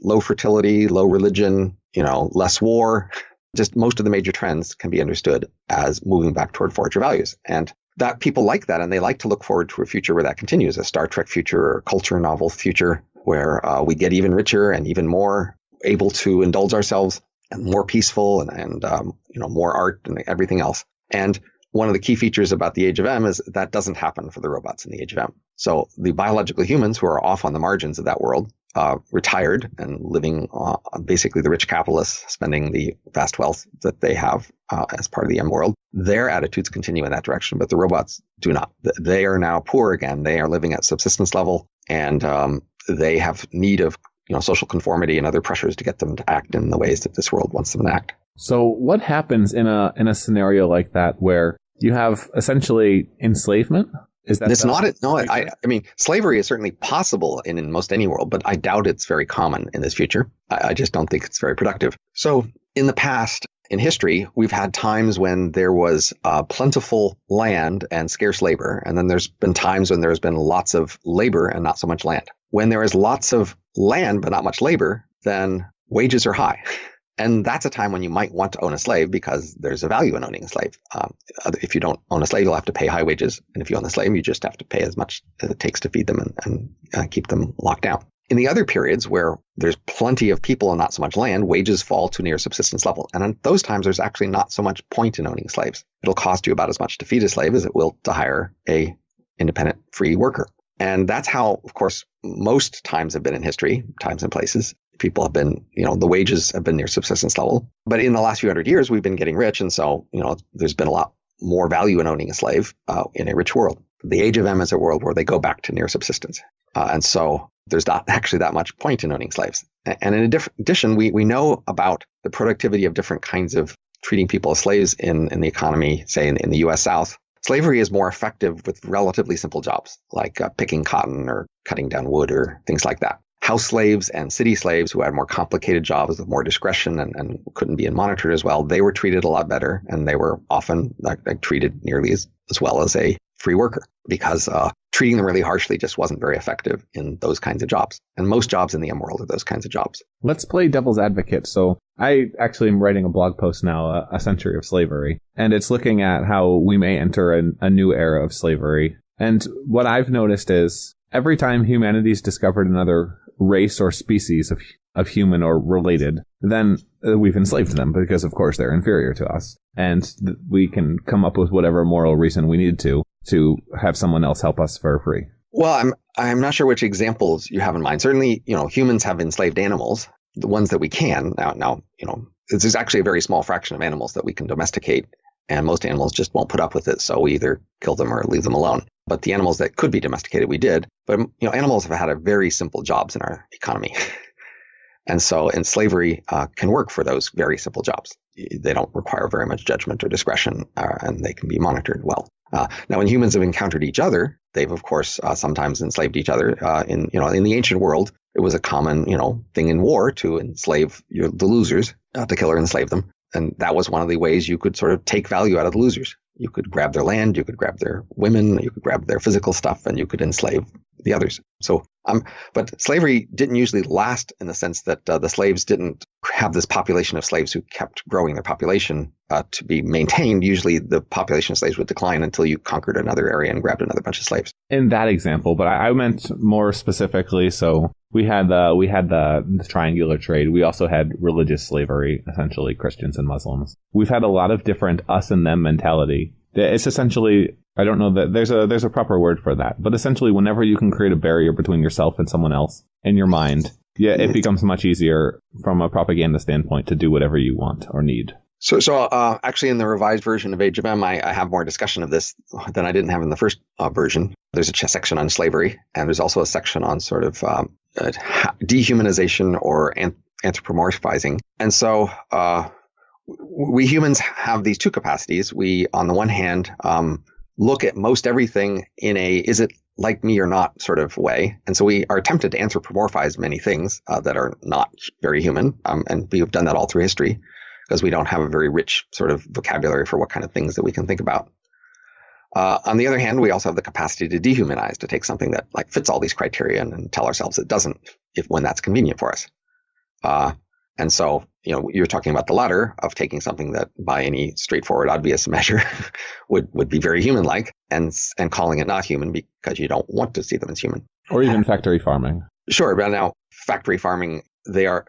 low fertility, low religion, less war. Just most of the major trends can be understood as moving back toward forager values. And that people like that, and they like to look forward to a future where that continues, a Star Trek future or culture novel future where we get even richer and even more able to indulge ourselves and more peaceful and more art and everything else. And one of the key features about the Age of M is that doesn't happen for the robots in the Age of M. So the biological humans who are off on the margins of that world, retired and living basically the rich capitalists spending the vast wealth that they have as part of the M world, their attitudes continue in that direction, but the robots do not. They are now poor again. They are living at subsistence level, and they have need of social conformity and other pressures to get them to act in the ways that this world wants them to act. So what happens in a scenario like that where you have essentially enslavement? Is that it's not? No, I mean, slavery is certainly possible in most any world, but I doubt it's very common in this future. I just don't think it's very productive. So in the past, in history, we've had times when there was plentiful land and scarce labor. And then there's been times when there's been lots of labor and not so much land. When there is lots of land but not much labor, then wages are high. And that's a time when you might want to own a slave because there's a value in owning a slave. If you don't own a slave, you'll have to pay high wages. And if you own a slave, you just have to pay as much as it takes to feed them and keep them locked down. In the other periods where there's plenty of people and not so much land, wages fall to near subsistence level. And in those times, there's actually not so much point in owning slaves. It'll cost you about as much to feed a slave as it will to hire a independent free worker. And that's how, of course, most times have been in history, times and places. People have been, the wages have been near subsistence level. But in the last few hundred years, we've been getting rich. And so, there's been a lot more value in owning a slave in a rich world. The age of M is a world where they go back to near subsistence. And so there's not actually that much point in owning slaves. And in addition, we know about the productivity of different kinds of treating people as slaves in the economy, say in the U.S. South. Slavery is more effective with relatively simple jobs like picking cotton or cutting down wood or things like that. House slaves and city slaves who had more complicated jobs with more discretion and couldn't be monitored as well, they were treated a lot better, and they were often treated nearly as well as a free worker, because treating them really harshly just wasn't very effective in those kinds of jobs. And most jobs in the M world are those kinds of jobs. Let's play devil's advocate. So I actually am writing a blog post now, A Century of Slavery, and it's looking at how we may enter a new era of slavery. And what I've noticed is every time humanity's discovered another race or species of human or related, then we've enslaved them because, of course, they're inferior to us. And we can come up with whatever moral reason we need to have someone else help us for free. Well, I'm not sure which examples you have in mind. Certainly, humans have enslaved animals, the ones that we can. Now, there's actually a very small fraction of animals that we can domesticate, and most animals just won't put up with it. So we either kill them or leave them alone. But the animals that could be domesticated, we did. But, animals have had a very simple jobs in our economy. And so slavery can work for those very simple jobs. They don't require very much judgment or discretion, and they can be monitored well. Now, when humans have encountered each other, they've, of course, sometimes enslaved each other. In the ancient world, it was a common, thing in war to enslave the losers, to kill or enslave them. And that was one of the ways you could sort of take value out of the losers. You could grab their land, you could grab their women, you could grab their physical stuff, and you could enslave the others. So, but slavery didn't usually last in the sense that the slaves didn't have this population of slaves who kept growing their population to be maintained. Usually the population of slaves would decline until you conquered another area and grabbed another bunch of slaves. In that example, but I meant more specifically, so we had the triangular trade. We also had religious slavery, essentially Christians and Muslims. We've had a lot of different us and them mentality. It's essentially, I don't know that there's a proper word for that, but essentially whenever you can create a barrier between yourself and someone else in your mind, it becomes much easier from a propaganda standpoint to do whatever you want or need. So actually in the revised version of Age of M, I have more discussion of this than I didn't have in the first version. There's a section on slavery, and there's also a section on sort of dehumanization or anthropomorphizing. And so we humans have these two capacities. We, on the one hand, look at most everything in a is it like me or not sort of way. And so we are tempted to anthropomorphize many things that are not very human. And we have done that all through history because we don't have a very rich sort of vocabulary for what kind of things that we can think about. On the other hand, we also have the capacity to dehumanize, to take something that like fits all these criteria and tell ourselves it doesn't when that's convenient for us. And so, you're talking about the latter of taking something that by any straightforward, obvious measure would be very human-like and calling it not human because you don't want to see them as human. Or even factory farming. Sure. But now factory farming,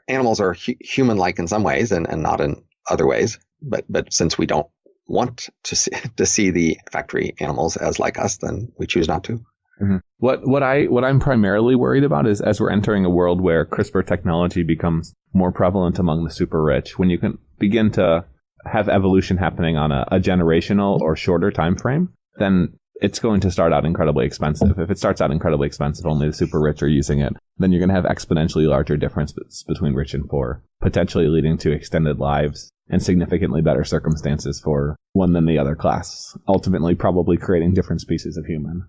animals are human-like in some ways and not in other ways. But since we don't want to see the factory animals as like us, then we choose not to. Mm-hmm. What I'm primarily worried about is as we're entering a world where CRISPR technology becomes more prevalent among the super rich, when you can begin to have evolution happening on a generational or shorter time frame, then it's going to start out incredibly expensive. If it starts out incredibly expensive, only the super rich are using it, then you're going to have exponentially larger differences between rich and poor, potentially leading to extended lives and significantly better circumstances for one than the other class, ultimately probably creating different species of human.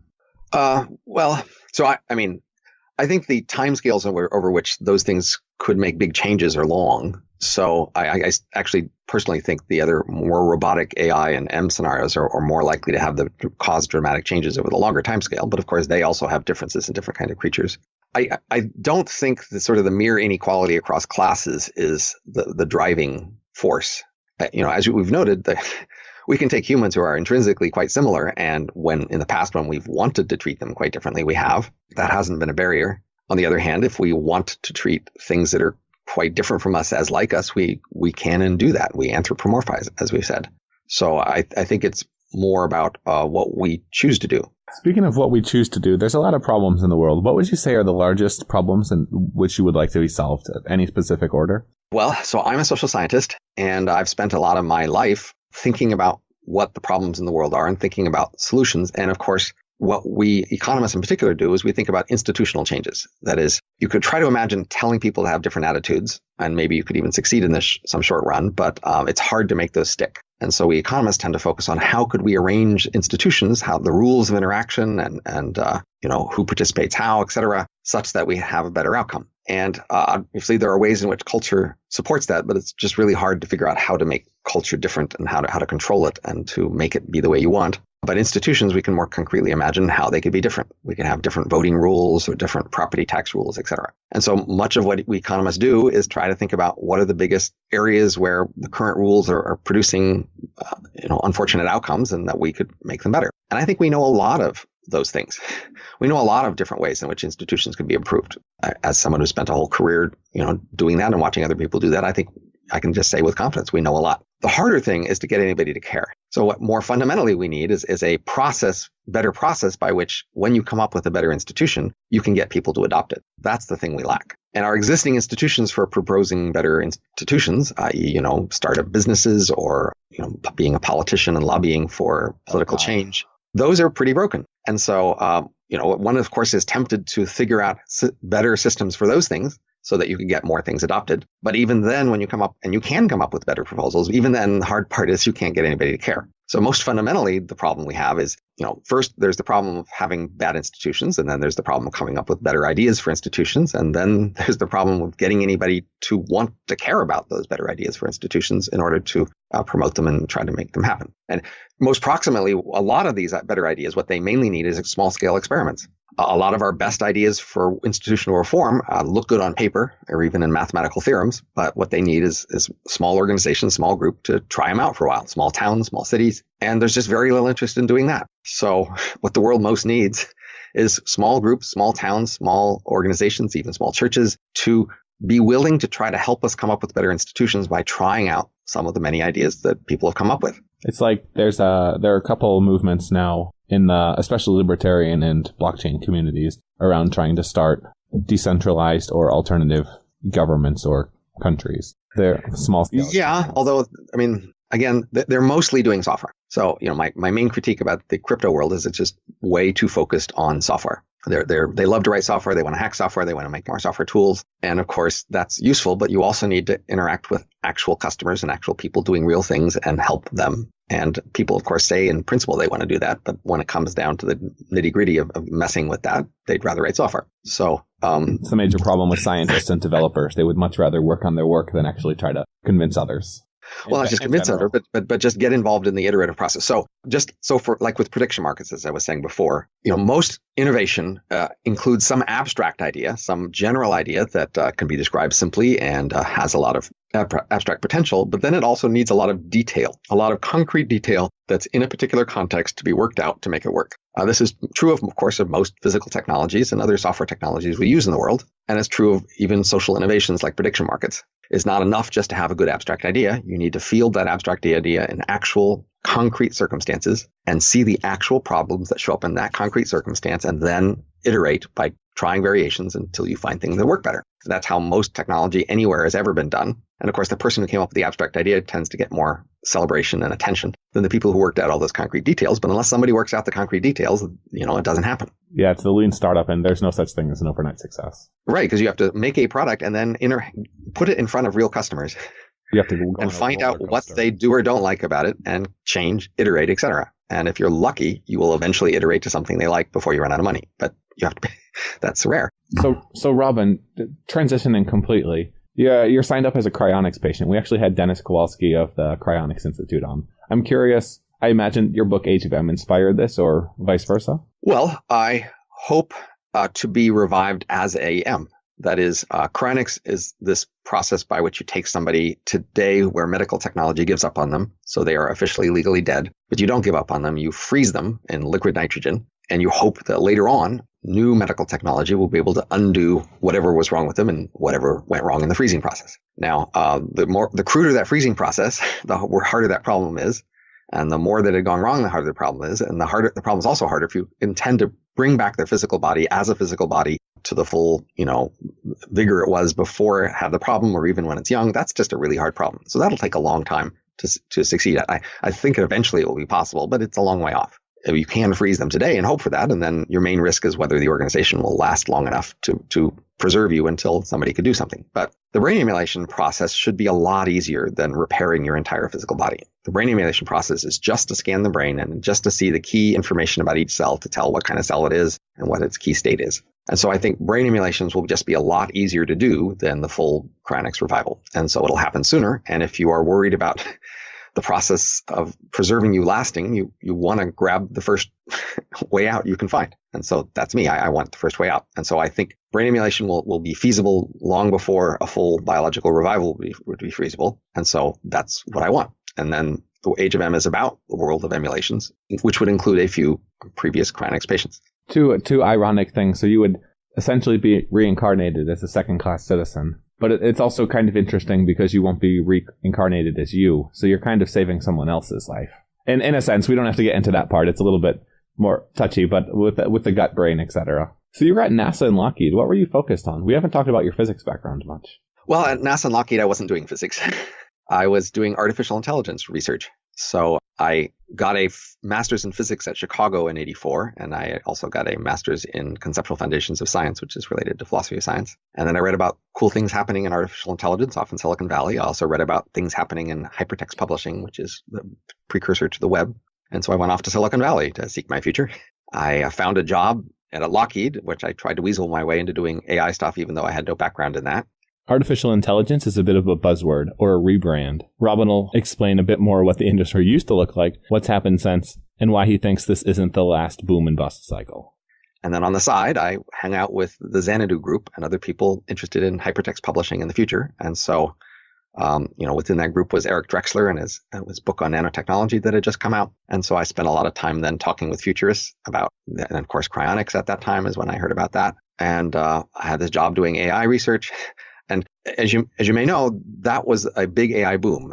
I think the timescales over which those things could make big changes are long. So I actually personally think the other more robotic AI and M scenarios are more likely to cause dramatic changes over the longer timescale. But of course, they also have differences in different kinds of creatures. I don't think that sort of the mere inequality across classes is the driving force. As we've noted, we can take humans who are intrinsically quite similar, and when in the past when we've wanted to treat them quite differently, we have. That hasn't been a barrier. On the other hand, if we want to treat things that are quite different from us as like us, we can and do that. We anthropomorphize, as we've said. So I think it's more about what we choose to do. Speaking of what we choose to do, there's a lot of problems in the world. What would you say are the largest problems in which you would like to be solved? Any specific order? Well, so I'm a social scientist, and I've spent a lot of my life thinking about what the problems in the world are and thinking about solutions. And of course, what we economists in particular do is we think about institutional changes. That is, you could try to imagine telling people to have different attitudes, and maybe you could even succeed in this some short run, but it's hard to make those stick. And so we economists tend to focus on how could we arrange institutions, how the rules of interaction and who participates how, et cetera, such that we have a better outcome. And obviously there are ways in which culture supports that, but it's just really hard to figure out how to make culture different and how to control it and to make it be the way you want. But institutions, we can more concretely imagine how they could be different. We can have different voting rules or different property tax rules, et cetera. And so much of what we economists do is try to think about what are the biggest areas where the current rules are producing unfortunate outcomes and that we could make them better. And I think we know a lot of those things. We know a lot of different ways in which institutions can be improved. As someone who spent a whole career, doing that and watching other people do that, I think I can just say with confidence, we know a lot. The harder thing is to get anybody to care. So what more fundamentally we need is a better process by which when you come up with a better institution, you can get people to adopt it. That's the thing we lack. And our existing institutions for proposing better institutions, i.e., startup businesses or, being a politician and lobbying for political change, those are pretty broken. And so, one, of course, is tempted to figure out better systems for those things so that you can get more things adopted. But even then, when you come up, and you can come up with better proposals, even then, the hard part is you can't get anybody to care. So most fundamentally, the problem we have is, first, there's the problem of having bad institutions, and then there's the problem of coming up with better ideas for institutions, and then there's the problem of getting anybody to want to care about those better ideas for institutions in order to promote them and try to make them happen. And most proximately, a lot of these better ideas, what they mainly need is small-scale experiments. A lot of our best ideas for institutional reform look good on paper or even in mathematical theorems, but what they need is small organizations, small group to try them out for a while, small towns, small cities. And there's just very little interest in doing that. So what the world most needs is small groups, small towns, small organizations, even small churches to be willing to try to help us come up with better institutions by trying out some of the many ideas that people have come up with. It's like there are a couple of movements now in the especially libertarian and blockchain communities around trying to start decentralized or alternative governments or countries. They're small scale. Yeah, although, again, they're mostly doing software. So, my main critique about the crypto world is it's just way too focused on software. They love to write software. They want to hack software. They want to make more software tools. And of course, that's useful, but you also need to interact with actual customers and actual people doing real things and help them. And people, of course, say in principle they want to do that. But when it comes down to the nitty gritty of messing with that, they'd rather write software. So it's a major problem with scientists and developers. They would much rather work on their work than actually try to convince others. Well, not just convince others, but just get involved in the iterative process. So for like with prediction markets, as I was saying before, most innovation includes some abstract idea, some general idea that can be described simply and has a lot of abstract potential. But then it also needs a lot of detail, a lot of concrete detail that's in a particular context to be worked out to make it work. This is true, of course, of most physical technologies and other software technologies we use in the world. And it's true of even social innovations like prediction markets. It's not enough just to have a good abstract idea. You need to field that abstract idea in actual concrete circumstances and see the actual problems that show up in that concrete circumstance and then iterate by trying variations until you find things that work better. That's how most technology anywhere has ever been done. And of course, the person who came up with the abstract idea tends to get more celebration and attention than the people who worked out all those concrete details. But unless somebody works out the concrete details, it doesn't happen. Yeah, it's the lean startup, and there's no such thing as an overnight success. Right, because you have to make a product and then put it in front of real customers. You have to go and find out what they do or don't like about it and change, iterate, etc. And if you're lucky, you will eventually iterate to something they like before you run out of money. But you have to that's rare. So Robin, transitioning completely, you're signed up as a cryonics patient. We actually had Dennis Kowalski of the Cryonics Institute on. I'm curious, I imagine your book Age of M inspired this or vice versa? Well, I hope to be revived as a M. That is, cryonics is this process by which you take somebody today where medical technology gives up on them, so they are officially legally dead, but you don't give up on them. You freeze them in liquid nitrogen, and you hope that later on new medical technology will be able to undo whatever was wrong with them and whatever went wrong in the freezing process. Now, the cruder that freezing process, the harder that problem is. And the more that had gone wrong, the harder the problem is. And the problem is also harder if you intend to bring back their physical body as a physical body to the full, vigor it was before it had the problem, or even when it's young. That's just a really hard problem. So that'll take a long time to succeed at. I think eventually it will be possible, but it's a long way off. You can freeze them today and hope for that. And then your main risk is whether the organization will last long enough to preserve you until somebody could do something. But the brain emulation process should be a lot easier than repairing your entire physical body. The brain emulation process is just to scan the brain and just to see the key information about each cell to tell what kind of cell it is and what its key state is. And so I think brain emulations will just be a lot easier to do than the full cryonics revival. And so it'll happen sooner. And if you are worried about the process of preserving you lasting, you want to grab the first way out you can find. And so that's me. I want the first way out. And so I think brain emulation will be feasible long before a full biological revival would be feasible. And so that's what I want. And then the Age of M is about the world of emulations, which would include a few previous cryonics patients. Two ironic things. So you would essentially be reincarnated as a second-class citizen. But it's also kind of interesting because you won't be reincarnated as you. So you're kind of saving someone else's life. And in a sense, we don't have to get into that part. It's a little bit more touchy, but with the gut brain, etc. So you were at NASA and Lockheed. What were you focused on? We haven't talked about your physics background much. Well, at NASA and Lockheed, I wasn't doing physics. I was doing artificial intelligence research. So I got a master's in physics at Chicago in '84, and I also got a master's in conceptual foundations of science, which is related to philosophy of science. And then I read about cool things happening in artificial intelligence off in Silicon Valley. I also read about things happening in hypertext publishing, which is the precursor to the web. And so I went off to Silicon Valley to seek my future. I found a job at Lockheed, which I tried to weasel my way into doing AI stuff, even though I had no background in that. Artificial intelligence is a bit of a buzzword or a rebrand. Robin will explain a bit more what the industry used to look like, what's happened since, and why he thinks this isn't the last boom and bust cycle. And then on the side, I hang out with the Xanadu group and other people interested in hypertext publishing in the future. And so, within that group was Eric Drexler and his book on nanotechnology that had just come out. And so I spent a lot of time then talking with futurists about, and of course, cryonics at that time is when I heard about that. And I had this job doing AI research. And as you may know, that was a big AI boom.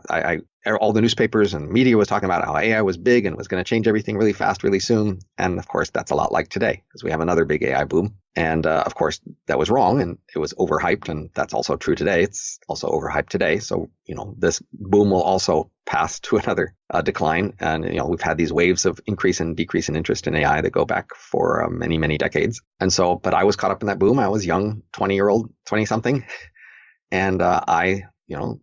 All the newspapers and media was talking about how AI was big and was going to change everything really fast, really soon. And of course, that's a lot like today because we have another big AI boom. And of course, that was wrong and it was overhyped. And that's also true today. It's also overhyped today. So, this boom will also pass to another decline. And, we've had these waves of increase and decrease in interest in AI that go back for many, many decades. And so, but I was caught up in that boom. I was young, 20-something. And I,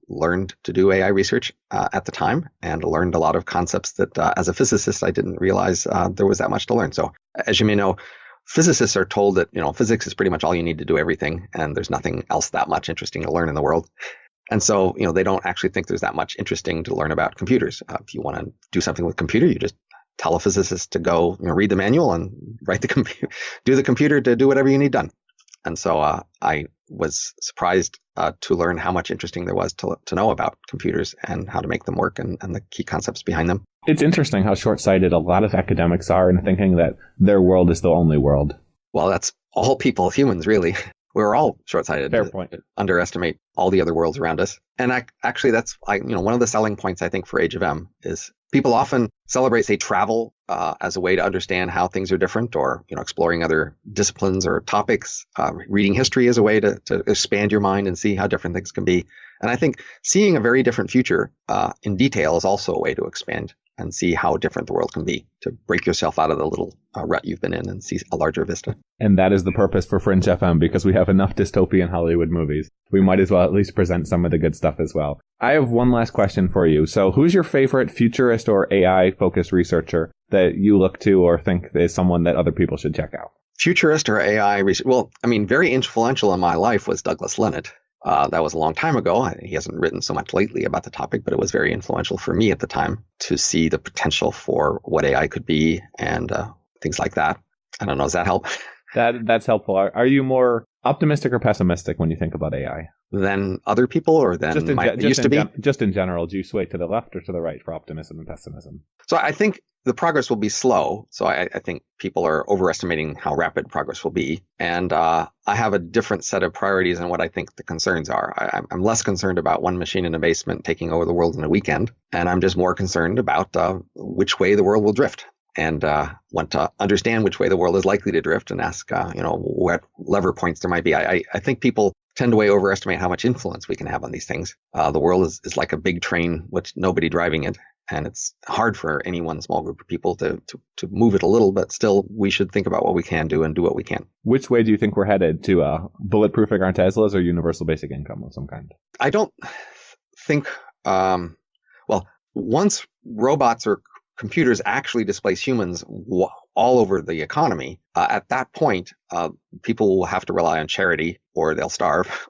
learned to do AI research at the time and learned a lot of concepts that as a physicist, I didn't realize there was that much to learn. So as you may know, physicists are told that, physics is pretty much all you need to do everything. And there's nothing else that much interesting to learn in the world. And so, they don't actually think there's that much interesting to learn about computers. If you want to do something with a computer, you just tell a physicist to go, read the manual and do the computer to do whatever you need done. And so I was surprised to learn how much interesting there was to know about computers and how to make them work and the key concepts behind them. It's interesting how short-sighted a lot of academics are in thinking that their world is the only world. Well, that's all people, humans, really. We're all short-sighted. Fair point. Underestimate all the other worlds around us. And actually, that's one of the selling points, I think, for Age of M is people often celebrate, say, travel as a way to understand how things are different or, exploring other disciplines or topics. Reading history is a way to expand your mind and see how different things can be. And I think seeing a very different future in detail is also a way to expand and see how different the world can be, to break yourself out of the little rut you've been in and see a larger vista. And that is the purpose for Fringe FM, because we have enough dystopian Hollywood movies. We might as well at least present some of the good stuff as well. I have one last question for you. So who's your favorite futurist or AI-focused researcher that you look to or think is someone that other people should check out? Futurist or AI research? Well, very influential in my life was Douglas Lenat. That was a long time ago. He hasn't written so much lately about the topic, but it was very influential for me at the time to see the potential for what AI could be and things like that. I don't know. Does that help? That's helpful. Are you more optimistic or pessimistic when you think about AI? than other people, or than it used to be? Just in general, do you sway to the left or to the right for optimism and pessimism? So I think the progress will be slow. So I think people are overestimating how rapid progress will be. And I have a different set of priorities in what I think the concerns are. I'm less concerned about one machine in a basement taking over the world in a weekend. And I'm just more concerned about which way the world will drift. And want to understand which way the world is likely to drift and ask, what lever points there might be. I think people tend to overestimate how much influence we can have on these things. The world is like a big train with nobody driving it. And it's hard for any one small group of people to move it a little, but still we should think about what we can do and do what we can. Which way do you think we're headed, to bulletproofing our Teslas or universal basic income of some kind? I don't think, once robots or computers actually displace humans all over the economy, at that point, people will have to rely on charity or they'll starve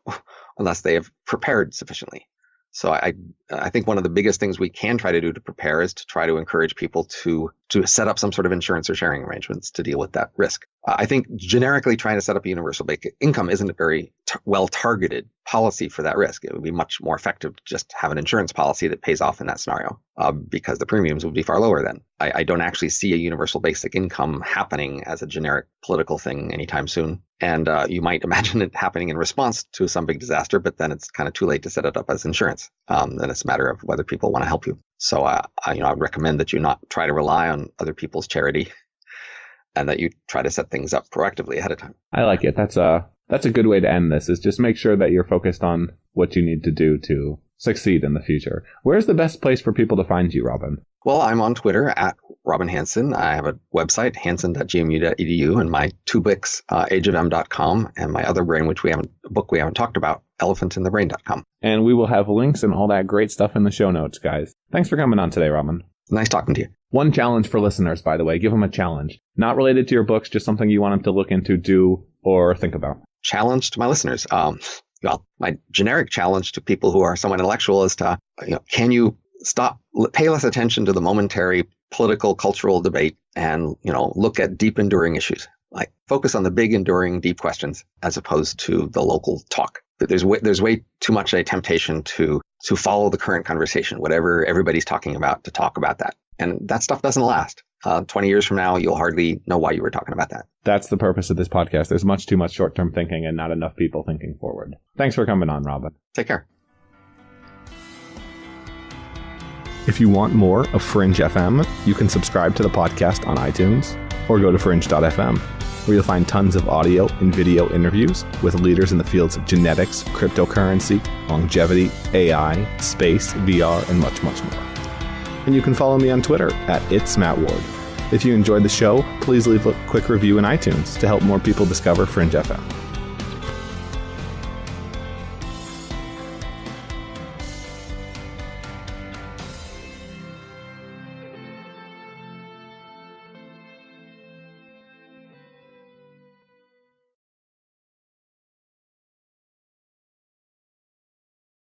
unless they have prepared sufficiently. So I think one of the biggest things we can try to do to prepare is to try to encourage people to set up some sort of insurance or sharing arrangements to deal with that risk. I think generically trying to set up a universal basic income isn't a very well-targeted policy for that risk. It would be much more effective to just have an insurance policy that pays off in that scenario, because the premiums would be far lower then. I don't actually see a universal basic income happening as a generic political thing anytime soon. And you might imagine it happening in response to some big disaster, but then it's kind of too late to set it up as insurance. Then it's a matter of whether people want to help you. So I would recommend that you not try to rely on other people's charity, and that you try to set things up proactively ahead of time. I like it. That's a good way to end this, is just make sure that you're focused on what you need to do to succeed in the future. Where's the best place for people to find you, Robin? Well, I'm on Twitter at Robin Hanson. I have a website, hanson.gmu.edu, and my two books, ageofm.com, and my other book we haven't talked about, elephantinthebrain.com. And we will have links and all that great stuff in the show notes, guys. Thanks for coming on today, Robin. Nice talking to you. One challenge for listeners, by the way. Give them a challenge. Not related to your books, just something you want them to look into, do, or think about. Challenge to my listeners. My generic challenge to people who are somewhat intellectual is to, can you pay less attention to the momentary political, cultural debate and, look at deep, enduring issues. Like focus on the big, enduring, deep questions as opposed to the local talk. There's way too much a temptation to follow the current conversation, whatever everybody's talking about, to talk about that. And that stuff doesn't last. 20 years from now, you'll hardly know why you were talking about that. That's the purpose of this podcast. There's much too much short-term thinking and not enough people thinking forward. Thanks for coming on, Robin. Take care. If you want more of Fringe FM, you can subscribe to the podcast on iTunes or go to fringe.fm, where you'll find tons of audio and video interviews with leaders in the fields of genetics, cryptocurrency, longevity, AI, space, VR, and much, much more. And you can follow me on Twitter at @It'sMattWard. If you enjoyed the show, please leave a quick review in iTunes to help more people discover Fringe FM.